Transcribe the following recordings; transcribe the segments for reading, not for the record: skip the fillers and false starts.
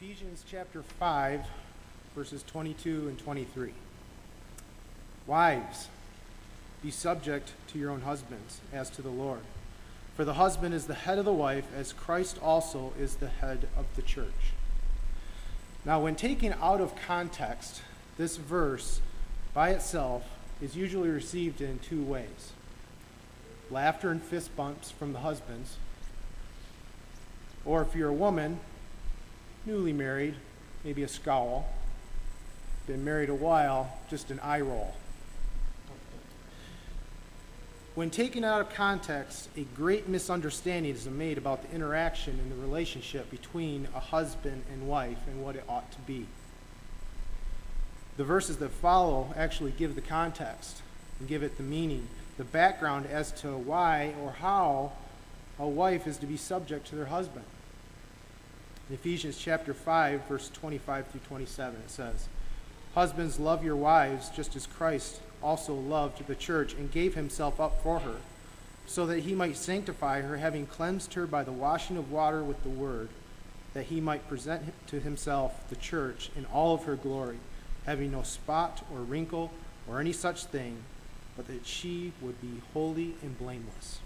Ephesians chapter 5, verses 22 and 23. Wives, be subject to your own husbands, as to the Lord. For the husband is the head of the wife, as Christ also is the head of the church. Now, when taken out of context, this verse by itself is usually received in two ways. Laughter and fist bumps from the husbands, or if you're a woman, newly married, maybe a scowl. Been married a while, just an eye roll. When taken out of context, a great misunderstanding is made about the interaction and the relationship between a husband and wife and what it ought to be. The verses that follow actually give the context and give it the meaning, the background as to why or how a wife is to be subject to their husband. In Ephesians chapter 5, verse 25 through 27, it says, "Husbands, love your wives, just as Christ also loved the church and gave himself up for her, so that he might sanctify her, having cleansed her by the washing of water with the word, that he might present to himself the church in all of her glory, having no spot or wrinkle or any such thing, but that she would be holy and blameless."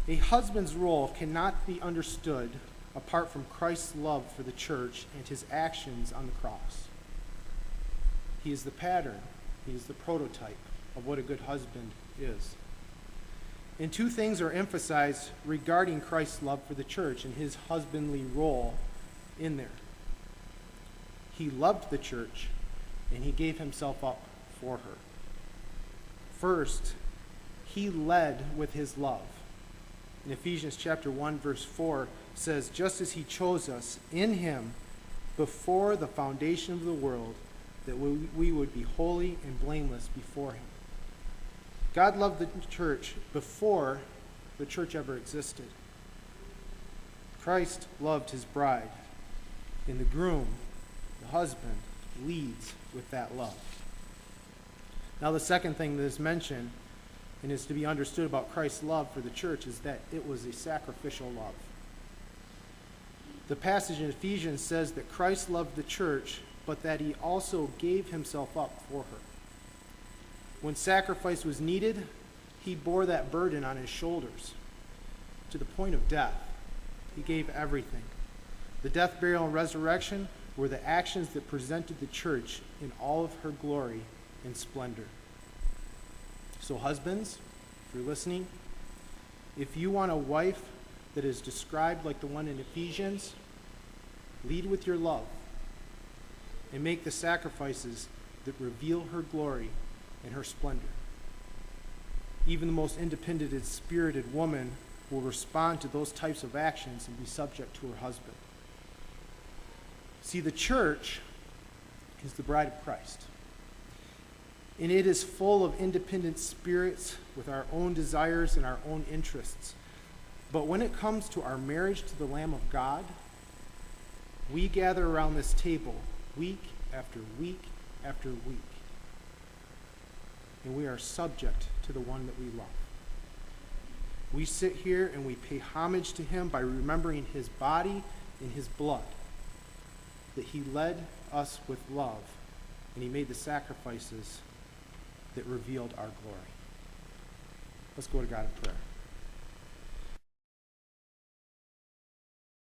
A husband's role cannot be understood apart from Christ's love for the church and his actions on the cross. He is the pattern, he is the prototype of what a good husband is. And two things are emphasized regarding Christ's love for the church and his husbandly role in there. He loved the church and he gave himself up for her. First, he led with his love. In Ephesians chapter 1, verse 4 says, "Just as he chose us in him before the foundation of the world, that we would be holy and blameless before him." God loved the church before the church ever existed. Christ loved his bride, and the groom, the husband, leads with that love. Now, the second thing that is mentioned and is to be understood about Christ's love for the church is that it was a sacrificial love. The passage in Ephesians says that Christ loved the church, but that he also gave himself up for her. When sacrifice was needed, he bore that burden on his shoulders to the point of death. He gave everything. The death, burial, and resurrection were the actions that presented the church in all of her glory and splendor. So husbands, if you're listening, if you want a wife that is described like the one in Ephesians, lead with your love and make the sacrifices that reveal her glory and her splendor. Even the most independent and spirited woman will respond to those types of actions and be subject to her husband. See, the church is the bride of Christ. And it is full of independent spirits with our own desires and our own interests. But when it comes to our marriage to the Lamb of God, we gather around this table week after week after week. And we are subject to the one that we love. We sit here and we pay homage to him by remembering his body and his blood, that he led us with love, and he made the sacrifices that revealed our glory. Let's go to God in prayer.